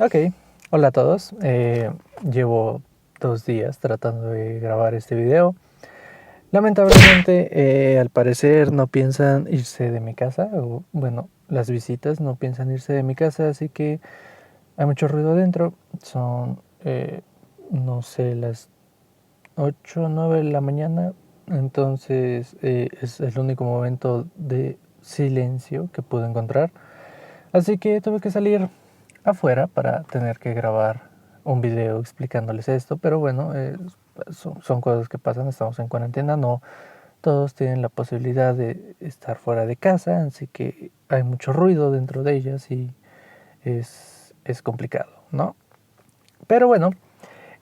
Ok, hola a todos. Llevo 2 días tratando de grabar este video. Lamentablemente, al parecer no piensan irse de mi casa, o bueno, las visitas no piensan irse de mi casa, así que hay mucho ruido adentro. Son, no sé, las 8 o 9 de la mañana, entonces es el único momento de silencio que pude encontrar. Así que tuve que salir afuera para tener que grabar un video explicándoles esto, pero bueno, son cosas que pasan, estamos en cuarentena, no todos tienen la posibilidad de estar fuera de casa, así que hay mucho ruido dentro de ellas y es complicado, ¿no? Pero bueno,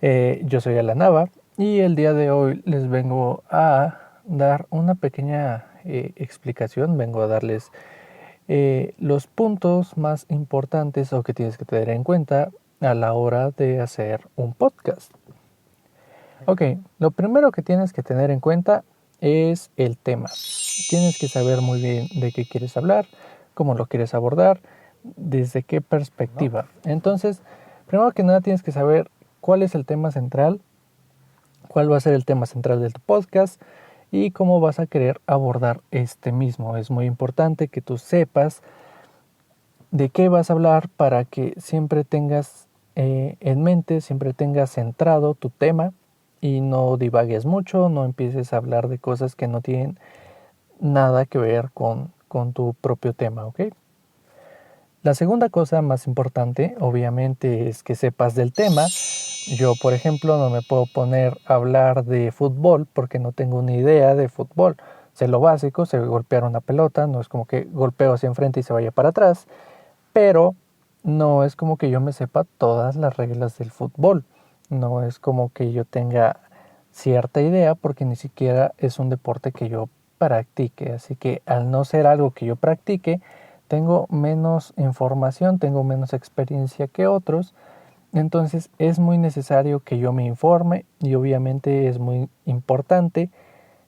yo soy Alan Nava y el día de hoy les vengo a dar una pequeña explicación, vengo a darles los puntos más importantes o que tienes que tener en cuenta a la hora de hacer un podcast. Ok, lo primero que tienes que tener en cuenta es el tema. Tienes que saber muy bien de qué quieres hablar, cómo lo quieres abordar, desde qué perspectiva. Entonces, primero que nada tienes que saber cuál es el tema central, cuál va a ser el tema central de tu podcast y cómo vas a querer abordar este mismo. Es muy importante que tú sepas de qué vas a hablar para que siempre tengas en mente, siempre tengas centrado tu tema y no divagues mucho, no empieces a hablar de cosas que no tienen nada que ver con tu propio tema, ¿ok? La segunda cosa más importante, obviamente, es que sepas del tema. Yo, por ejemplo, no me puedo poner a hablar de fútbol porque no tengo ni idea de fútbol. Sé lo básico, sé golpear una pelota, no es como que golpeo hacia enfrente y se vaya para atrás, pero no es como que yo me sepa todas las reglas del fútbol. No es como que yo tenga cierta idea porque ni siquiera es un deporte que yo practique. Así que al no ser algo que yo practique, tengo menos información, tengo menos experiencia que otros. Entonces es muy necesario que yo me informe y obviamente es muy importante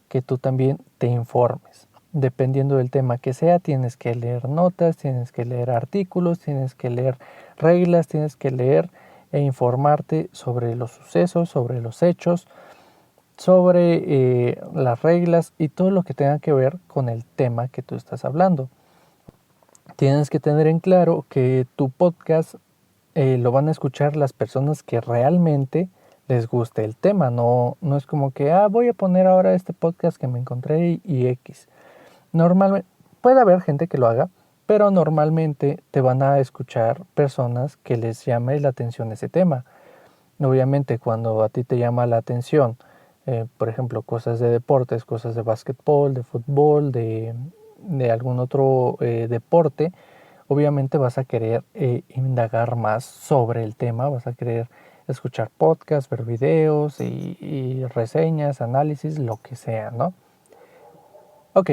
que tú también te informes. Dependiendo del tema que sea, tienes que leer notas, tienes que leer artículos, tienes que leer reglas, tienes que leer e informarte sobre los sucesos, sobre los hechos, sobre las reglas y todo lo que tenga que ver con el tema que tú estás hablando. Tienes que tener en claro que tu podcast lo van a escuchar las personas que realmente les guste el tema. No es como que, voy a poner ahora este podcast que me encontré y X. Normalmente, puede haber gente que lo haga, pero normalmente te van a escuchar personas que les llame la atención ese tema. Obviamente, cuando a ti te llama la atención, por ejemplo, cosas de deportes, cosas de básquetbol, de fútbol, de algún otro deporte, obviamente vas a querer indagar más sobre el tema, vas a querer escuchar podcasts, ver videos y reseñas, análisis, lo que sea, ¿no? Ok,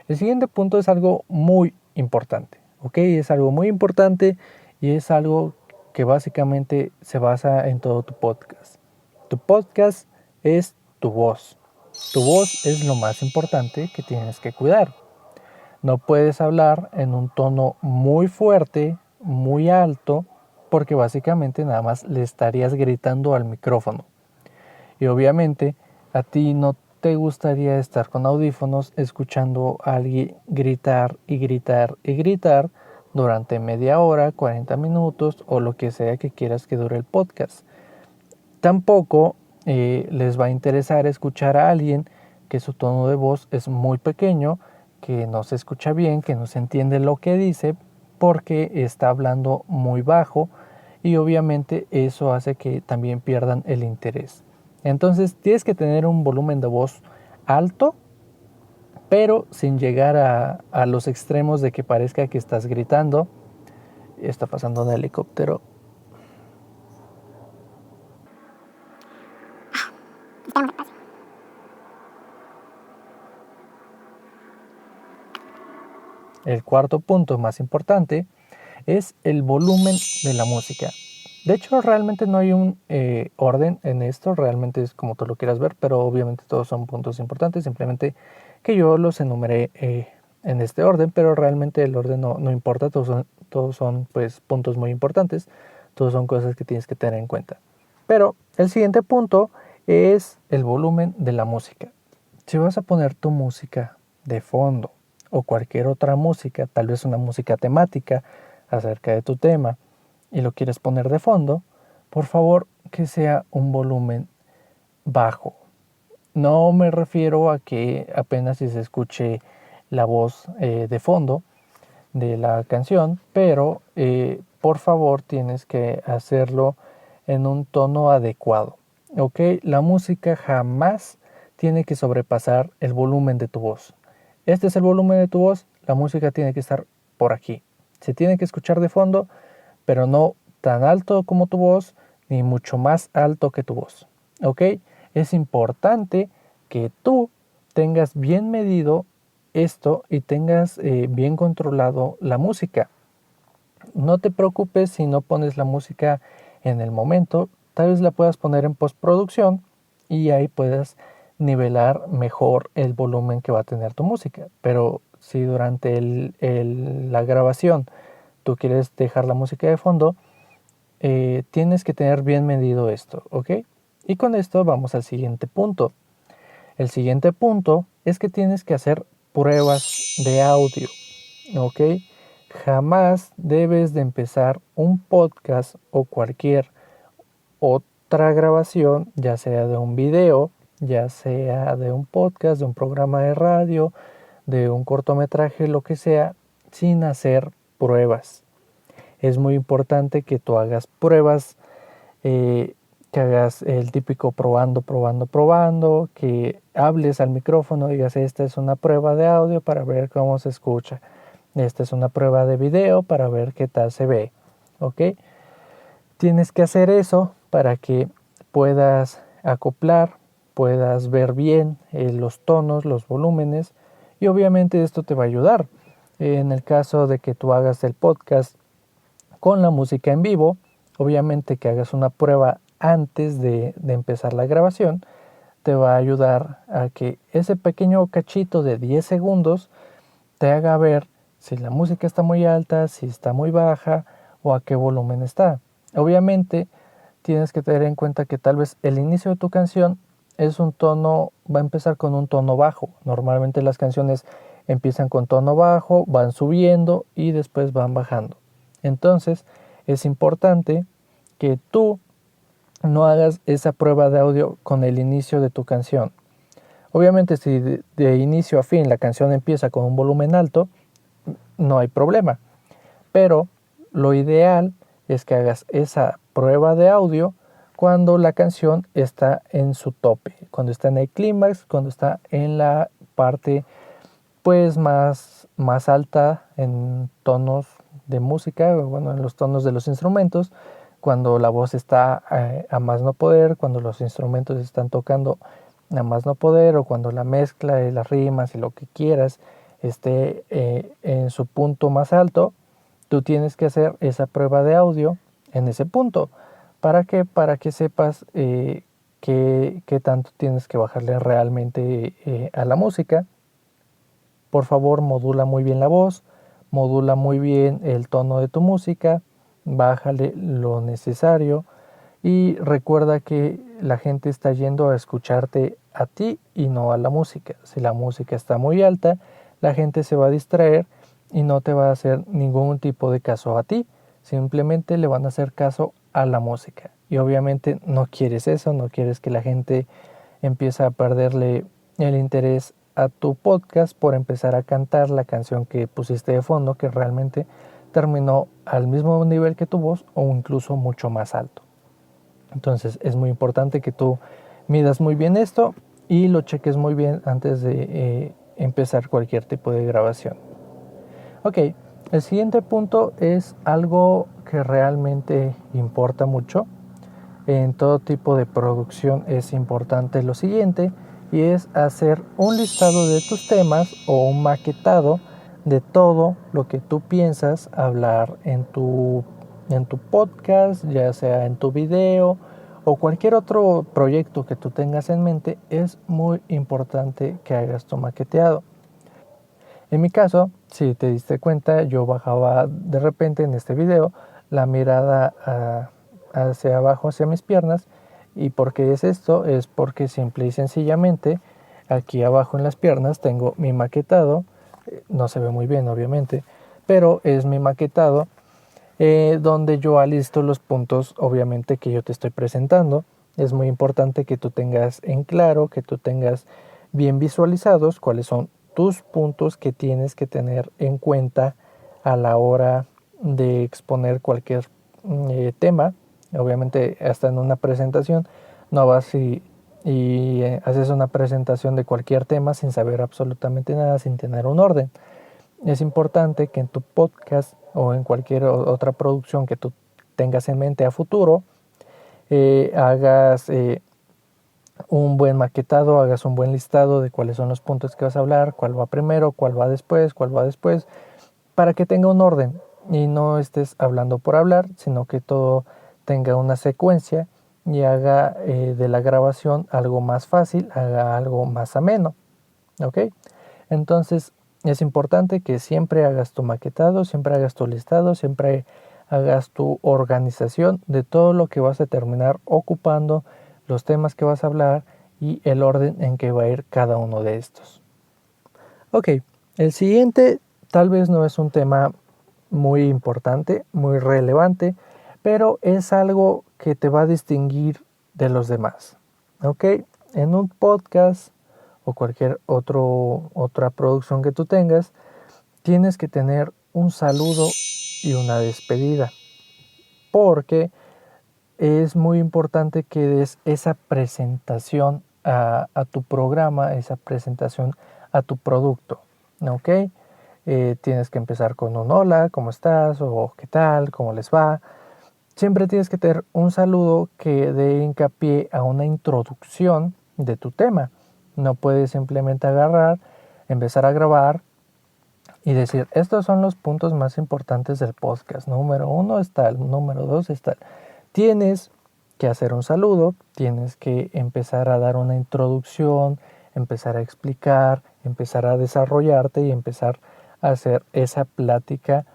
el siguiente punto es algo muy importante, ¿ok? Es algo muy importante y es algo que básicamente se basa en todo tu podcast. Tu podcast es tu voz. Tu voz es lo más importante que tienes que cuidar. No puedes hablar en un tono muy fuerte, muy alto, porque básicamente nada más le estarías gritando al micrófono. Y obviamente a ti no te gustaría estar con audífonos escuchando a alguien gritar y gritar y gritar durante media hora, 40 minutos o lo que sea que quieras que dure el podcast. Tampoco les va a interesar escuchar a alguien que su tono de voz es muy pequeño, que no se escucha bien, que no se entiende lo que dice porque está hablando muy bajo y obviamente eso hace que también pierdan el interés. Entonces tienes que tener un volumen de voz alto, pero sin llegar a los extremos de que parezca que estás gritando. Está pasando un helicóptero. El cuarto punto más importante es el volumen de la música. De hecho, realmente no hay un orden en esto, realmente es como tú lo quieras ver, pero obviamente todos son puntos importantes, simplemente que yo los enumeré en este orden, pero realmente el orden no importa, todos son pues puntos muy importantes. Todas son cosas que tienes que tener en cuenta. Pero el siguiente punto es el volumen de la música. Si vas a poner tu música de fondo o cualquier otra música, tal vez una música temática acerca de tu tema, y lo quieres poner de fondo, por favor que sea un volumen bajo. No me refiero a que apenas si se escuche la voz de fondo de la canción, pero por favor tienes que hacerlo en un tono adecuado. ¿Ok? La música jamás tiene que sobrepasar el volumen de tu voz. Este es el volumen de tu voz, la música tiene que estar por aquí. Se tiene que escuchar de fondo, pero no tan alto como tu voz, ni mucho más alto que tu voz. ¿Ok? Es importante que tú tengas bien medido esto y tengas bien controlado la música. No te preocupes si no pones la música en el momento, tal vez la puedas poner en postproducción y ahí puedas nivelar mejor el volumen que va a tener tu música. Pero si durante la grabación tú quieres dejar la música de fondo, tienes que tener bien medido esto, ¿ok? Y con esto vamos al siguiente punto. El siguiente punto es que tienes que hacer pruebas de audio, ¿ok? Jamás debes de empezar un podcast o cualquier otra grabación, ya sea de un video, ya sea de un podcast, de un programa de radio, de un cortometraje, lo que sea, sin hacer pruebas. Es muy importante que tú hagas pruebas, que hagas el típico probando, que hables al micrófono y digas, esta es una prueba de audio para ver cómo se escucha. Esta es una prueba de video para ver qué tal se ve. ¿Ok? Tienes que hacer eso para que puedas acoplar, puedas ver bien los tonos, los volúmenes, y obviamente esto te va a ayudar. En el caso de que tú hagas el podcast con la música en vivo, obviamente que hagas una prueba antes de empezar la grabación, te va a ayudar a que ese pequeño cachito de 10 segundos te haga ver si la música está muy alta, si está muy baja o a qué volumen está. Obviamente tienes que tener en cuenta que tal vez el inicio de tu canción es un tono, va a empezar con un tono bajo. Normalmente las canciones empiezan con tono bajo, van subiendo y después van bajando. Entonces es importante que tú no hagas esa prueba de audio con el inicio de tu canción. Obviamente si de inicio a fin la canción empieza con un volumen alto, no hay problema. Pero lo ideal es que hagas esa prueba de audio cuando la canción está en su tope, cuando está en el clímax, cuando está en la parte pues más alta en tonos de música, bueno, en los tonos de los instrumentos, cuando la voz está a más no poder, cuando los instrumentos están tocando a más no poder, o cuando la mezcla de las rimas y lo que quieras esté en su punto más alto. Tú tienes que hacer esa prueba de audio en ese punto. ¿Para qué? Para que sepas qué tanto tienes que bajarle realmente a la música. Por favor, modula muy bien la voz, modula muy bien el tono de tu música, bájale lo necesario y recuerda que la gente está yendo a escucharte a ti y no a la música. Si la música está muy alta, la gente se va a distraer y no te va a hacer ningún tipo de caso a ti, simplemente le van a hacer caso a la música. Y obviamente no quieres eso, no quieres que la gente empiece a perderle el interés a tu podcast por empezar a cantar la canción que pusiste de fondo, que realmente terminó al mismo nivel que tu voz o incluso mucho más alto. Entonces es muy importante que tú midas muy bien esto y lo cheques muy bien antes de empezar cualquier tipo de grabación. Ok, el siguiente punto es algo que realmente importa mucho. En todo tipo de producción es importante lo siguiente, y es hacer un listado de tus temas o un maquetado de todo lo que tú piensas hablar en tu podcast, ya sea en tu video o cualquier otro proyecto que tú tengas en mente. Es muy importante que hagas tu maqueteado. En mi caso, si te diste cuenta, yo bajaba de repente en este video la mirada hacia abajo, hacia mis piernas. ¿Y por qué es esto? Es porque simple y sencillamente aquí abajo en las piernas tengo mi maquetado. No se ve muy bien obviamente, pero es mi maquetado donde yo alisto los puntos obviamente que yo te estoy presentando. Es muy importante que tú tengas en claro, que tú tengas bien visualizados cuáles son tus puntos que tienes que tener en cuenta a la hora de exponer cualquier tema. Obviamente hasta en una presentación no vas y haces una presentación de cualquier tema sin saber absolutamente nada, sin tener un orden. Es importante que en tu podcast o en cualquier otra producción que tú tengas en mente a futuro, hagas un buen maquetado, hagas un buen listado de cuáles son los puntos que vas a hablar, cuál va primero, cuál va después, para que tenga un orden y no estés hablando por hablar, sino que todo tenga una secuencia y haga de la grabación algo más fácil, haga algo más ameno, ¿ok? Entonces es importante que siempre hagas tu maquetado, siempre hagas tu listado, siempre hagas tu organización de todo lo que vas a terminar ocupando, los temas que vas a hablar y el orden en que va a ir cada uno de estos. Ok, el siguiente tal vez no es un tema muy importante, muy relevante, pero es algo que te va a distinguir de los demás. Ok, en un podcast o cualquier otra producción que tú tengas, tienes que tener un saludo y una despedida, porque es muy importante que des esa presentación a tu programa, esa presentación a tu producto, ¿ok? Tienes que empezar con un hola, ¿cómo estás? O ¿qué tal? ¿Cómo les va? Siempre tienes que tener un saludo que dé hincapié a una introducción de tu tema. No puedes simplemente agarrar, empezar a grabar y decir, estos son los puntos más importantes del podcast. Número 1 es tal, número 2 es tal. Tienes que hacer un saludo, tienes que empezar a dar una introducción, empezar a explicar, empezar a desarrollarte y empezar a hacer esa plática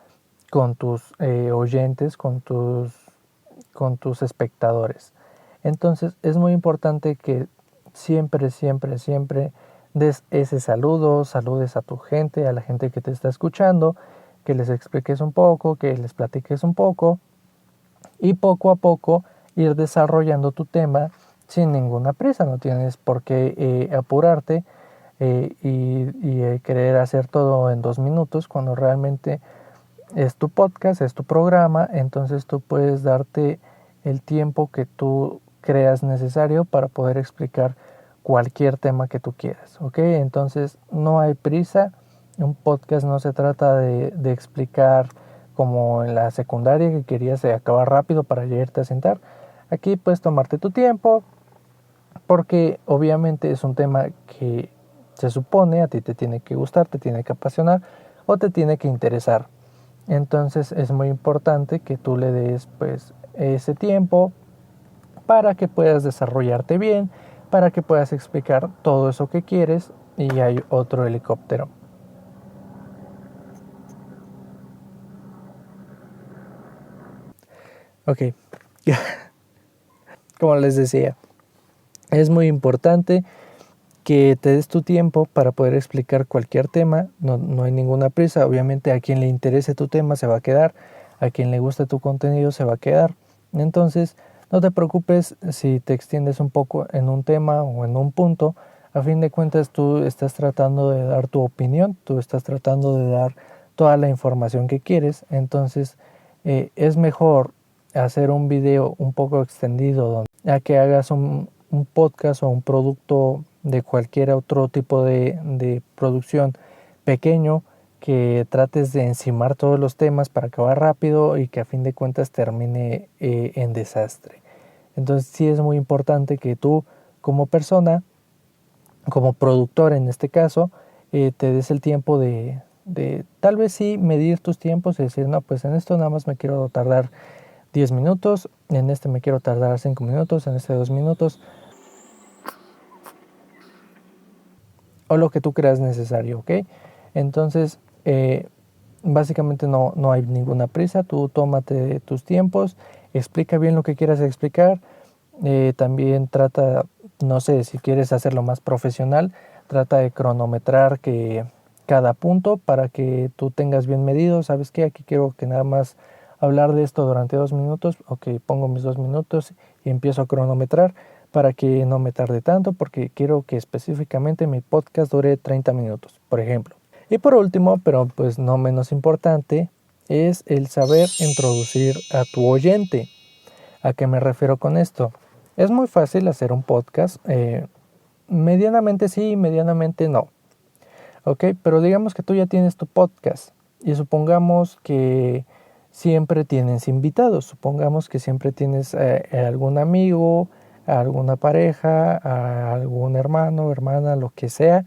con tus oyentes, con tus espectadores. Entonces es muy importante que siempre des ese saludo, saludes a tu gente, a la gente que te está escuchando, que les expliques un poco, que les platiques un poco y poco a poco ir desarrollando tu tema sin ninguna prisa. No tienes por qué apurarte y querer hacer todo en 2 minutos cuando realmente es tu podcast, es tu programa, entonces tú puedes darte el tiempo que tú creas necesario para poder explicar cualquier tema que tú quieras, ¿ok? Entonces no hay prisa, un podcast no se trata de explicar como en la secundaria que querías acabar rápido para ya irte a sentar. Aquí puedes tomarte tu tiempo porque obviamente es un tema que se supone a ti te tiene que gustar, te tiene que apasionar o te tiene que interesar. Entonces es muy importante que tú le des pues ese tiempo para que puedas desarrollarte bien, para que puedas explicar todo eso que quieres y hay otro helicóptero. Ok, como les decía, es muy importante que te des tu tiempo para poder explicar cualquier tema, no hay ninguna prisa, obviamente a quien le interese tu tema se va a quedar, a quien le guste tu contenido se va a quedar, entonces no te preocupes si te extiendes un poco en un tema o en un punto, a fin de cuentas tú estás tratando de dar tu opinión, tú estás tratando de dar toda la información que quieres, entonces es mejor hacer un video un poco extendido a que hagas un podcast o un producto de cualquier otro tipo de producción pequeño que trates de encimar todos los temas para acabar rápido y que a fin de cuentas termine en desastre. Entonces sí es muy importante que tú como persona, como productor en este caso, te des el tiempo de tal vez sí medir tus tiempos y decir, no, pues en esto nada más me quiero tardar 10 minutos, en este me quiero tardar 5 minutos, en este 2 minutos, o lo que tú creas necesario, ¿ok? Entonces, básicamente no hay ninguna prisa, tú tómate tus tiempos, explica bien lo que quieras explicar, también trata, no sé, si quieres hacerlo más profesional, trata de cronometrar cada punto para que tú tengas bien medido. ¿Sabes qué? Aquí quiero que nada más hablar de esto durante 2 minutos. Ok, pongo mis 2 minutos y empiezo a cronometrar para que no me tarde tanto, porque quiero que específicamente mi podcast dure 30 minutos, por ejemplo. Y por último, pero pues no menos importante, es el saber introducir a tu oyente. ¿A qué me refiero con esto? Es muy fácil hacer un podcast, medianamente sí, medianamente no. Ok, pero digamos que tú ya tienes tu podcast y supongamos que siempre tienes invitados, supongamos que siempre tienes algún amigo, alguna pareja, a algún hermano, hermana, lo que sea,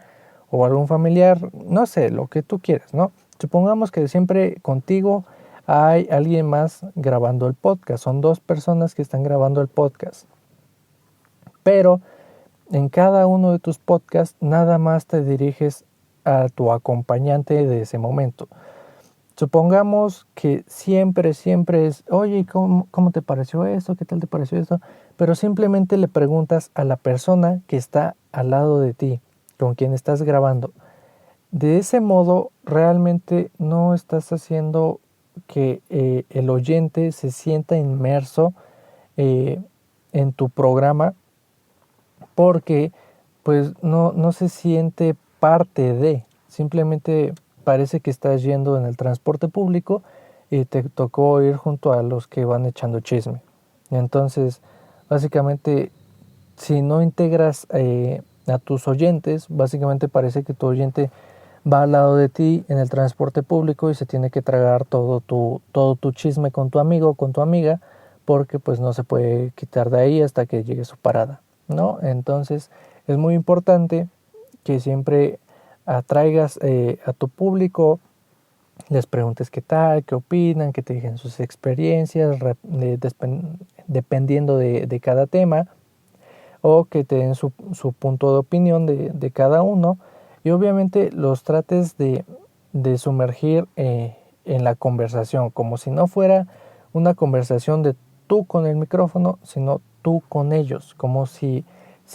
o algún familiar, no sé, lo que tú quieras, ¿no? Supongamos que siempre contigo hay alguien más grabando el podcast, son 2 personas que están grabando el podcast, pero en cada uno de tus podcasts nada más te diriges a tu acompañante de ese momento. Supongamos que siempre es, oye, ¿cómo te pareció esto? ¿Qué tal te pareció esto? Pero simplemente le preguntas a la persona que está al lado de ti, con quien estás grabando. De ese modo, realmente no estás haciendo que el oyente se sienta inmerso en tu programa, porque pues no se siente parte de, simplemente parece que estás yendo en el transporte público y te tocó ir junto a los que van echando chisme. Entonces, básicamente, si no integras a tus oyentes, básicamente parece que tu oyente va al lado de ti en el transporte público y se tiene que tragar todo tu chisme con tu amigo o con tu amiga, porque pues no se puede quitar de ahí hasta que llegue su parada, ¿no? Entonces es muy importante que siempre atraigas a tu público, les preguntes qué tal, qué opinan, que te digan sus experiencias dependiendo de cada tema, o que te den su punto de opinión de cada uno, y obviamente los trates de sumergir en la conversación, como si no fuera una conversación de tú con el micrófono, sino tú con ellos, como si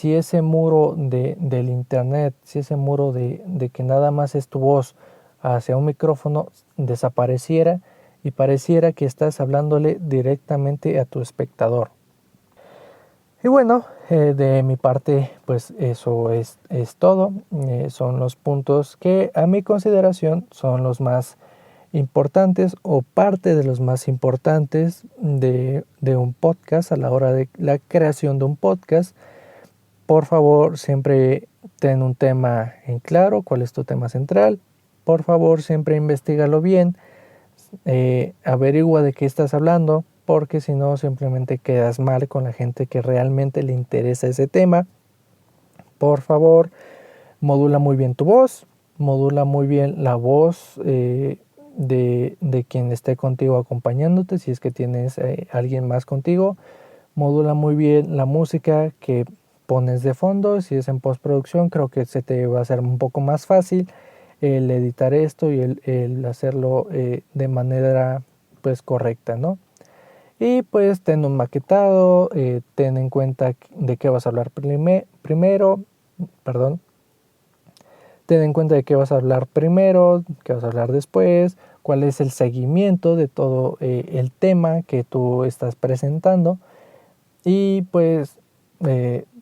ese muro del internet, si ese muro de que nada más es tu voz hacia un micrófono desapareciera y pareciera que estás hablándole directamente a tu espectador. Y bueno, de mi parte, pues eso es todo. Son los puntos que a mi consideración son los más importantes o parte de los más importantes de un podcast a la hora de la creación de un podcast. Por favor, siempre ten un tema en claro, cuál es tu tema central. Por favor, siempre investígalo bien, averigua de qué estás hablando, porque si no simplemente quedas mal con la gente que realmente le interesa ese tema. Por favor, modula muy bien tu voz, modula muy bien la voz de quien esté contigo acompañándote, si es que tienes alguien más contigo. Modula muy bien la música que pones de fondo. Si es en postproducción, creo que se te va a hacer un poco más fácil el editar esto y el hacerlo de manera pues correcta, ¿no? Y pues ten un maquetado, ten en cuenta de qué vas a hablar primero, perdón, ten en cuenta de qué vas a hablar primero, qué vas a hablar después, cuál es el seguimiento de todo el tema que tú estás presentando. Y pues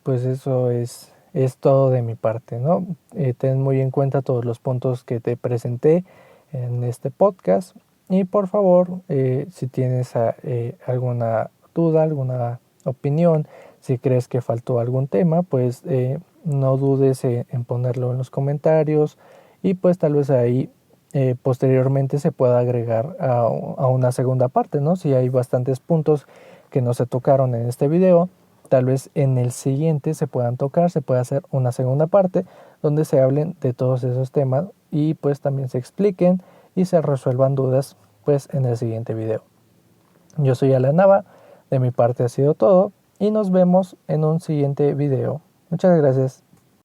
eso es todo de mi parte, ¿no? Ten muy en cuenta todos los puntos que te presenté en este podcast. Y por favor, si tienes alguna duda, alguna opinión, si crees que faltó algún tema, pues no dudes en ponerlo en los comentarios, y pues tal vez ahí posteriormente se pueda agregar a una segunda parte, ¿no? Si hay bastantes puntos que no se tocaron en este video, tal vez en el siguiente se puedan tocar, se puede hacer una segunda parte donde se hablen de todos esos temas y pues también se expliquen y se resuelvan dudas pues en el siguiente video. Yo soy Alan Nava, de mi parte ha sido todo y nos vemos en un siguiente video. Muchas gracias.